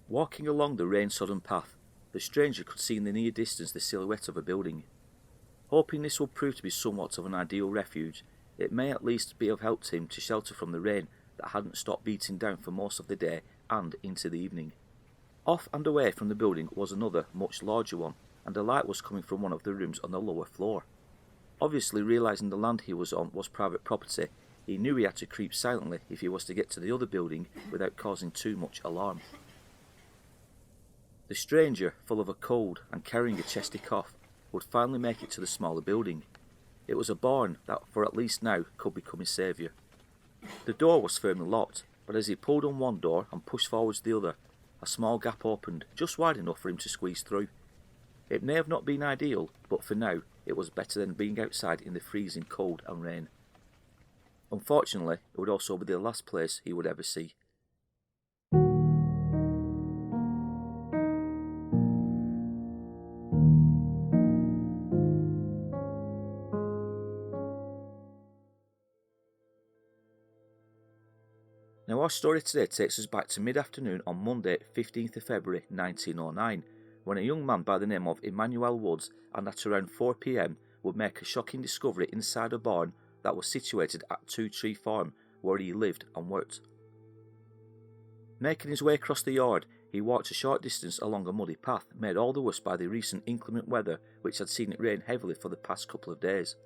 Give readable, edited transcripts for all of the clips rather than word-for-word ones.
Walking along the rain-sodden path, the stranger could see in the near distance the silhouette of a building. Hoping this would prove to be somewhat of an ideal refuge, it may at least be of help to him to shelter from the rain that hadn't stopped beating down for most of the day and into the evening. Off and away from the building was another, much larger one, and the light was coming from one of the rooms on the lower floor. Obviously realising the land he was on was private property, he knew he had to creep silently if he was to get to the other building without causing too much alarm. The stranger, full of a cold and carrying a chesty cough, would finally make it to the smaller building. It was a barn that, for at least now, could become his saviour. The door was firmly locked, but as he pulled on one door and pushed forwards the other, a small gap opened, just wide enough for him to squeeze through. It may have not been ideal, but for now, it was better than being outside in the freezing cold and rain. Unfortunately, it would also be the last place he would ever see. Now our story today takes us back to mid-afternoon on Monday 15th of February 1909, when a young man by the name of Emmanuel Woods, and at around 4 p.m, would make a shocking discovery inside a barn that was situated at Two Tree Farm, where he lived and worked. Making his way across the yard, he walked a short distance along a muddy path, made all the worse by the recent inclement weather which had seen it rain heavily for the past couple of days.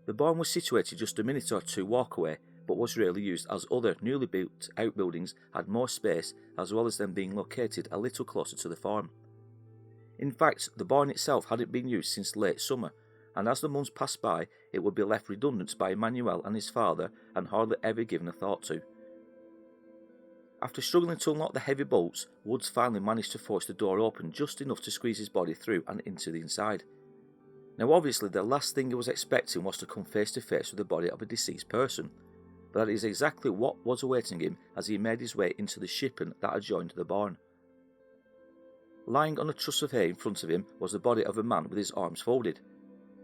The barn was situated just a minute or two walk away, but was rarely used as other newly built outbuildings had more space, as well as them being located a little closer to the farm. In fact, the barn itself hadn't been used since late summer, and as the months passed by, it would be left redundant by Emmanuel and his father, and hardly ever given a thought to. After struggling to unlock the heavy bolts, Woods finally managed to force the door open just enough to squeeze his body through and into the inside. Now obviously the last thing he was expecting was to come face to face with the body of a deceased person, but that is exactly what was awaiting him as he made his way into the shippen that adjoined the barn. Lying on a truss of hay in front of him was the body of a man with his arms folded.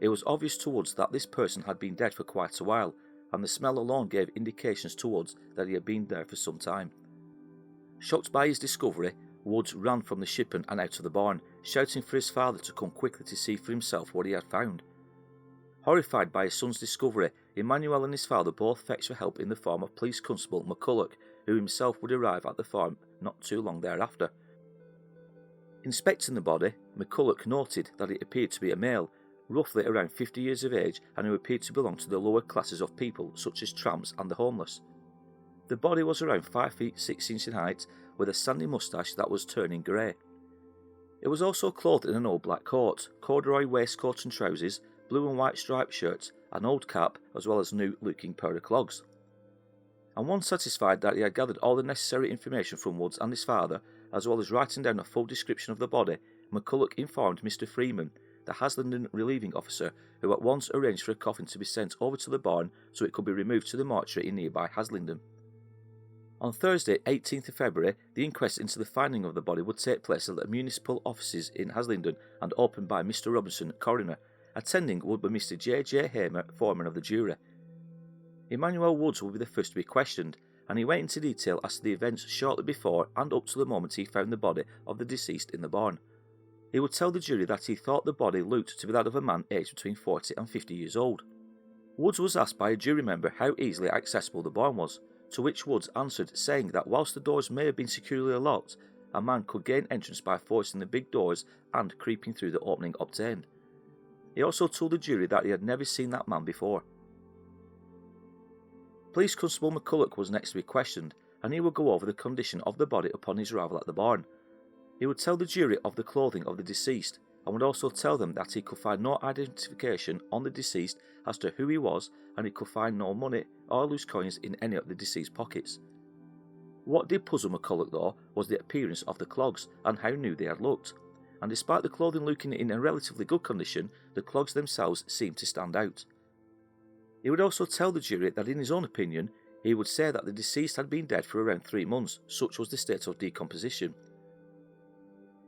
It was obvious to Woods that this person had been dead for quite a while, and the smell alone gave indications to Woods that he had been there for some time. Shocked by his discovery, Woods ran from the shippen and out of the barn, shouting for his father to come quickly to see for himself what he had found. Horrified by his son's discovery, Emmanuel and his father both fetched for help in the form of Police Constable McCulloch, who himself would arrive at the farm not too long thereafter. Inspecting the body, McCulloch noted that it appeared to be a male, roughly around 50 years of age, and who appeared to belong to the lower classes of people, such as tramps and the homeless. The body was around 5 feet 6 inches in height, with a sandy moustache that was turning grey. It was also clothed in an old black coat, corduroy waistcoat and trousers, blue and white striped shirt, an old cap, as well as a new-looking pair of clogs. And once satisfied that he had gathered all the necessary information from Woods and his father, as well as writing down a full description of the body, McCulloch informed Mr. Freeman, the Haslingden relieving officer, who at once arranged for a coffin to be sent over to the barn so it could be removed to the mortuary in nearby Haslingden. On Thursday, 18th of February, the inquest into the finding of the body would take place at the municipal offices in Haslingden and opened by Mr. Robinson, coroner. Attending would be Mr. J. Hamer, foreman of the jury. Emmanuel Woods would be the first to be questioned, and he went into detail as to the events shortly before and up to the moment he found the body of the deceased in the barn. He would tell the jury that he thought the body looked to be that of a man aged between 40 and 50 years old. Woods was asked by a jury member how easily accessible the barn was, to which Woods answered, saying that whilst the doors may have been securely locked, a man could gain entrance by forcing the big doors and creeping through the opening obtained. He also told the jury that he had never seen that man before. Police Constable McCulloch was next to be questioned, and he would go over the condition of the body upon his arrival at the barn. He would tell the jury of the clothing of the deceased, and would also tell them that he could find no identification on the deceased as to who he was, and he could find no money or loose coins in any of the deceased's pockets. What did puzzle McCulloch though was the appearance of the clogs and how new they had looked, and despite the clothing looking in a relatively good condition, the clogs themselves seemed to stand out. He would also tell the jury that in his own opinion, he would say that the deceased had been dead for around 3 months, such was the state of decomposition.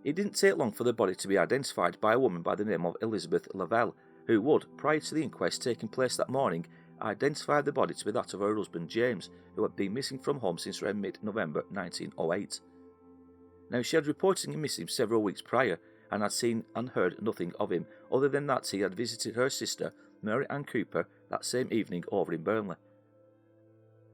It didn't take long for the body to be identified by a woman by the name of Elizabeth Lavelle, who would, prior to the inquest taking place that morning, identify the body to be that of her husband James, who had been missing from home since around mid-November 1908. Now, she had reported him missing several weeks prior, and had seen and heard nothing of him, other than that he had visited her sister, Mary Ann Cooper, that same evening over in Burnley.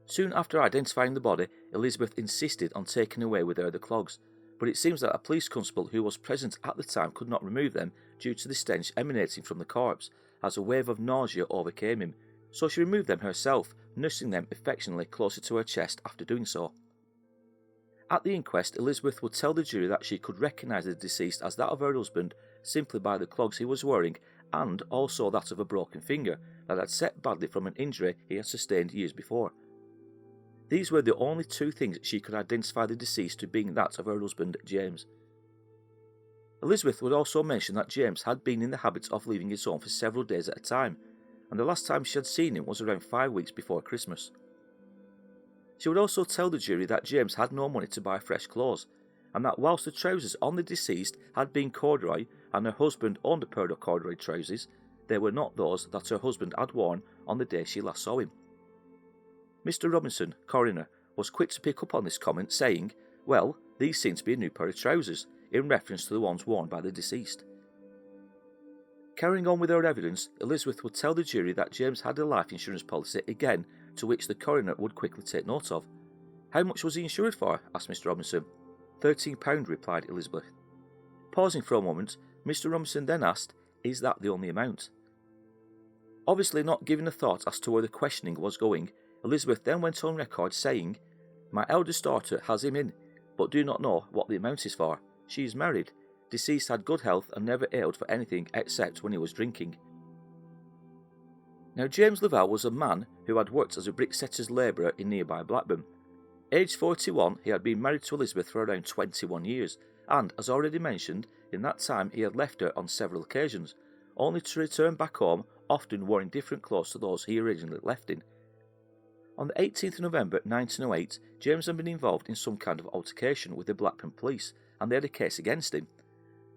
Soon after identifying the body, Elizabeth insisted on taking away with her the clogs, but it seems that a police constable who was present at the time could not remove them due to the stench emanating from the corpse, as a wave of nausea overcame him, so she removed them herself, nursing them affectionately closer to her chest after doing so. At the inquest, Elizabeth would tell the jury that she could recognise the deceased as that of her husband simply by the clogs he was wearing, and also that of a broken finger that had set badly from an injury he had sustained years before. These were the only two things she could identify the deceased to being that of her husband, James. Elizabeth would also mention that James had been in the habit of leaving his home for several days at a time, and the last time she had seen him was around 5 weeks before Christmas. She would also tell the jury that James had no money to buy fresh clothes, and that whilst the trousers on the deceased had been corduroy and her husband owned a pair of corduroy trousers, they were not those that her husband had worn on the day she last saw him. Mr. Robinson, coroner, was quick to pick up on this comment, saying, "Well, these seem to be a new pair of trousers," in reference to the ones worn by the deceased. Carrying on with her evidence, Elizabeth would tell the jury that James had a life insurance policy again, to which the coroner would quickly take note of. "How much was he insured for?" asked Mr. Robinson. £13, replied Elizabeth. Pausing for a moment, Mr. Robinson then asked, "Is that the only amount?" Obviously not giving a thought as to where the questioning was going, Elizabeth then went on record saying, "My eldest daughter has him in, but do not know what the amount is for. She is married. Deceased had good health and never ailed for anything except when he was drinking." Now, James Lavelle was a man who had worked as a bricksetter's labourer in nearby Blackburn. Aged 41, he had been married to Elizabeth for around 21 years, and, as already mentioned, in that time he had left her on several occasions, only to return back home, often wearing different clothes to those he originally left in. On the 18th of November 1908, James had been involved in some kind of altercation with the Blackburn police, and they had a case against him.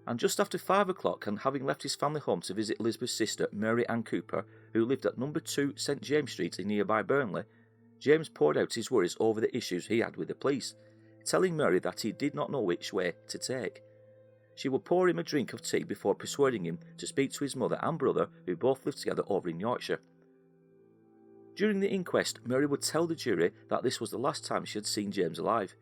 And just after 5 o'clock, and having left his family home to visit Elizabeth's sister, Mary Ann Cooper, who lived at number 2 St James Street in nearby Burnley, James poured out his worries over the issues he had with the police, telling Mary that he did not know which way to take. She would pour him a drink of tea before persuading him to speak to his mother and brother, who both lived together over in Yorkshire. During the inquest, Mary would tell the jury that this was the last time she had seen James alive.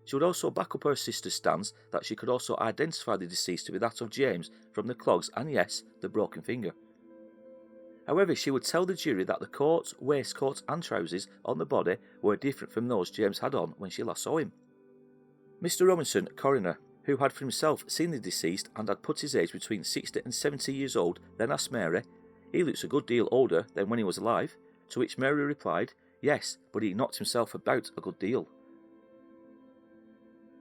She would also back up her sister's stance that she could also identify the deceased to be that of James from the clogs and, yes, the broken finger. However, she would tell the jury that the coat, waistcoat and trousers on the body were different from those James had on when she last saw him. Mr. Robinson, coroner, who had for himself seen the deceased and had put his age between 60 and 70 years old, then asked Mary, "He looks a good deal older than when he was alive," to which Mary replied, "Yes, but he knocked himself about a good deal."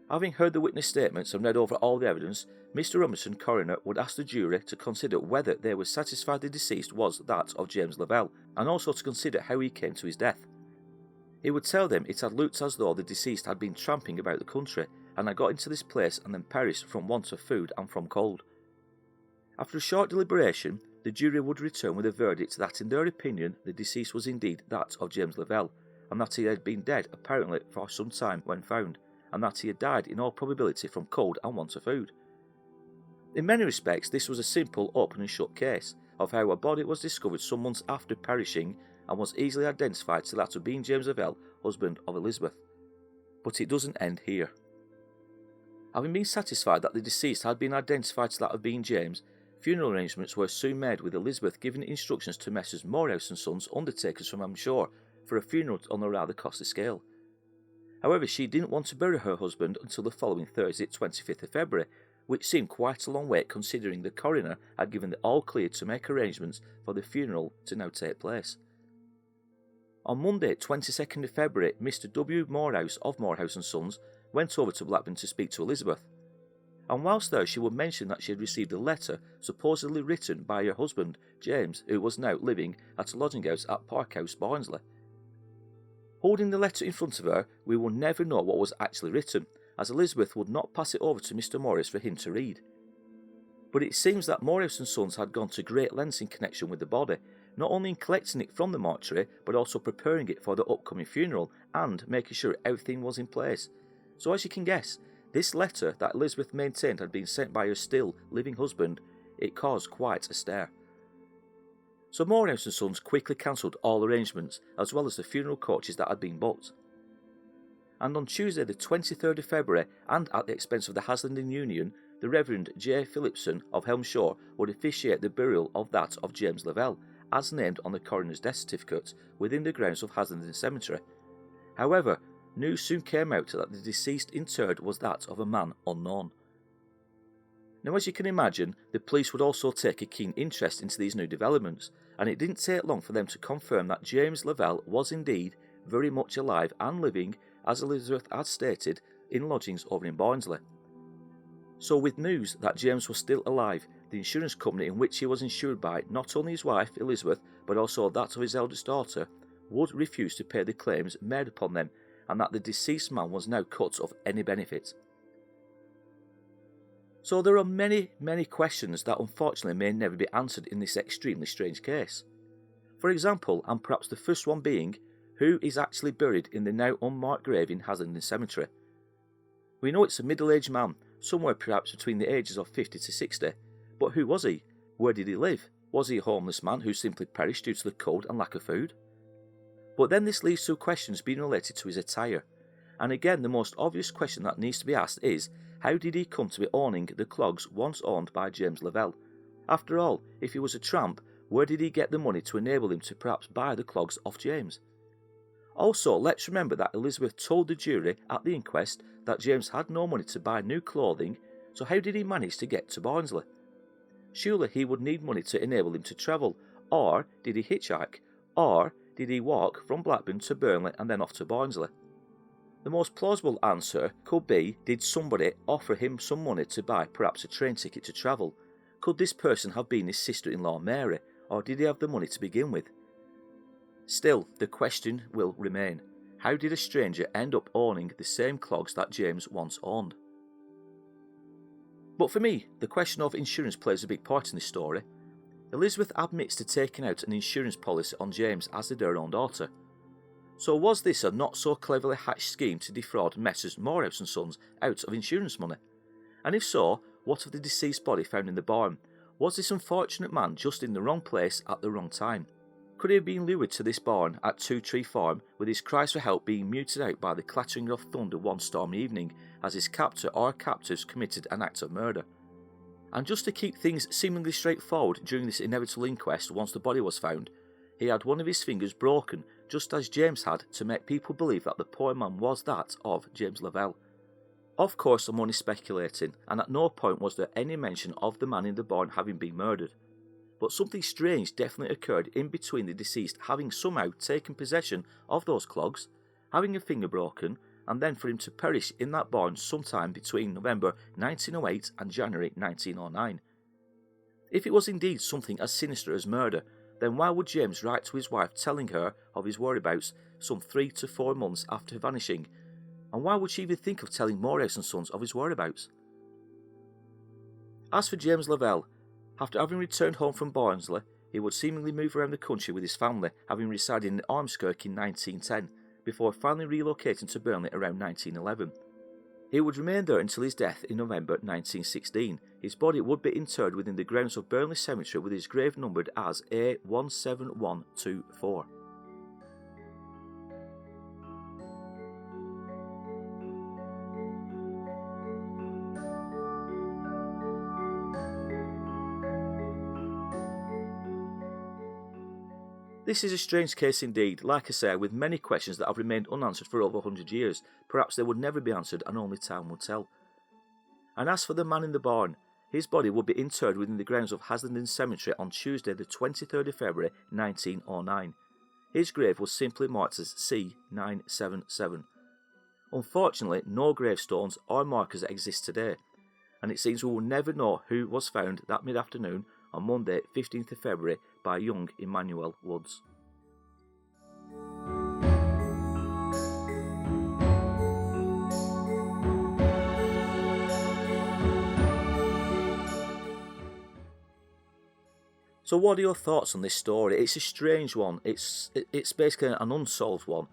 Having heard the witness statements and read over all the evidence, Mr. Robinson, coroner, would ask the jury to consider whether they were satisfied the deceased was that of James Lavelle, and also to consider how he came to his death. He would tell them it had looked as though the deceased had been tramping about the country, and had got into this place and then perished from want of food and from cold. After a short deliberation, the jury would return with a verdict that in their opinion the deceased was indeed that of James Lavelle, and that he had been dead apparently for some time when found, and that he had died in all probability from cold and want of food. In many respects, this was a simple open and shut case of how a body was discovered some months after perishing and was easily identified to that of being James Lavelle, husband of Elizabeth. But it doesn't end here. Having been satisfied that the deceased had been identified to that of being James, funeral arrangements were soon made, with Elizabeth giving instructions to Messrs. Morehouse and Sons, undertakers from Amshore, for a funeral on a rather costly scale. However, she didn't want to bury her husband until the following Thursday, 25th of February, which seemed quite a long wait considering the coroner had given the all-clear to make arrangements for the funeral to now take place. On Monday, 22nd of February, Mr. W. Morehouse of Morehouse and Sons went over to Blackburn to speak to Elizabeth, and whilst there she would mention that she had received a letter supposedly written by her husband, James, who was now living at a lodging house at Parkhouse, Barnsley. Holding the letter in front of her, we will never know what was actually written, as Elizabeth would not pass it over to Mr. Morris for him to read. But it seems that Morris and Sons had gone to great lengths in connection with the body, not only in collecting it from the mortuary, but also preparing it for the upcoming funeral and making sure everything was in place. So as you can guess, This letter that Elizabeth maintained had been sent by her still living husband, it caused quite a stir. So Morehouse and Sons quickly cancelled all arrangements, as well as the funeral coaches that had been booked. And on Tuesday the 23rd of February, and at the expense of the Haslingden Union, the Reverend J. Phillipson of Helmshaw would officiate the burial of that of James Lavelle, as named on the coroner's death certificate, within the grounds of Haslingden Cemetery. However, news soon came out that the deceased interred was that of a man unknown. Now, as you can imagine, the police would also take a keen interest into these new developments, and it didn't take long for them to confirm that James Lavelle was indeed very much alive and living, as Elizabeth had stated, in lodgings over in Barnsley. So with news that James was still alive, the insurance company in which he was insured by not only his wife, Elizabeth, but also that of his eldest daughter, would refuse to pay the claims made upon them, and that the deceased man was now cut of any benefit. So there are many questions that unfortunately may never be answered in this extremely strange case. For example, and perhaps the first one being, who is actually buried in the now unmarked grave in Haslingden Cemetery? We know it's a middle-aged man, somewhere perhaps between the ages of 50 to 60, but who was he? Where did he live? Was he a homeless man who simply perished due to the cold and lack of food? But then this leads to questions being related to his attire. And again, the most obvious question that needs to be asked is, how did he come to be owning the clogs once owned by James Lavelle? After all, if he was a tramp, where did he get the money to enable him to perhaps buy the clogs off James? Also, let's remember that Elizabeth told the jury at the inquest that James had no money to buy new clothing, so how did he manage to get to Barnsley? Surely he would need money to enable him to travel, or did he hitchhike, or did he walk from Blackburn to Burnley and then off to Barnsley? The most plausible answer could be, did somebody offer him some money to buy perhaps a train ticket to travel? Could this person have been his sister-in-law Mary, or did he have the money to begin with? Still, the question will remain, how did a stranger end up owning the same clogs that James once owned? But for me, the question of insurance plays a big part in this story. Elizabeth admits to taking out an insurance policy on James as did her own daughter. So was this a not so cleverly hatched scheme to defraud Messrs Morehouse and Sons out of insurance money? And if so, what of the deceased body found in the barn? Was this unfortunate man just in the wrong place at the wrong time? Could he have been lured to this barn at Two Tree Farm, with his cries for help being muted out by the clattering of thunder one stormy evening, as his captor or captors committed an act of murder? And just to keep things seemingly straightforward during this inevitable inquest once the body was found, he had one of his fingers broken, just as James had, to make people believe that the poor man was that of James Lavelle. Of course, I'm only speculating, and at no point was there any mention of the man in the barn having been murdered. But something strange definitely occurred in between the deceased having somehow taken possession of those clogs, having a finger broken, and then for him to perish in that barn sometime between November 1908 and January 1909. If it was indeed something as sinister as murder, then why would James write to his wife telling her of his whereabouts some 3 to 4 months after vanishing? And why would she even think of telling Morehouse and Sons of his whereabouts? As for James Lavelle, after having returned home from Barnsley, he would seemingly move around the country with his family, having resided in Ormskirk in 1910, before finally relocating to Burnley around 1911. He would remain there until his death in November 1916. His body would be interred within the grounds of Burnley Cemetery, with his grave numbered as A17124. This is a strange case indeed, like I say, with many questions that have remained unanswered for over 100 years. Perhaps they would never be answered and only time will tell. And as for the man in the barn, his body would be interred within the grounds of Haslingden Cemetery on Tuesday the 23rd of February 1909. His grave was simply marked as C977. Unfortunately, no gravestones or markers exist today, and it seems we will never know who was found that mid-afternoon on Monday 15th of February by young Emmanuel Woods. So what are your thoughts on this story? It's a strange one. It's basically an unsolved one.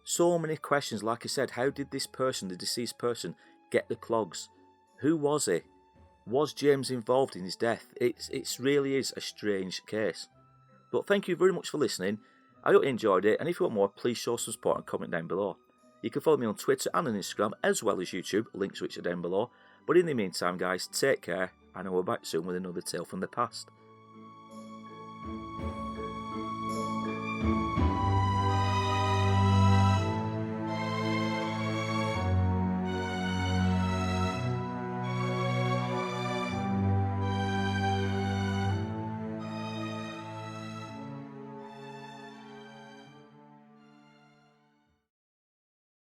So many questions, like I said, how did this person, the deceased person, get the clogs. Who was he? Was James involved in his death? It really is a strange case. But thank you very much for listening. I hope you enjoyed it, and if you want more, please show some support and comment down below. You can follow me on Twitter and on Instagram, as well as YouTube, links which are down below. But in the meantime, guys, take care, and I will be back soon with another tale from the past.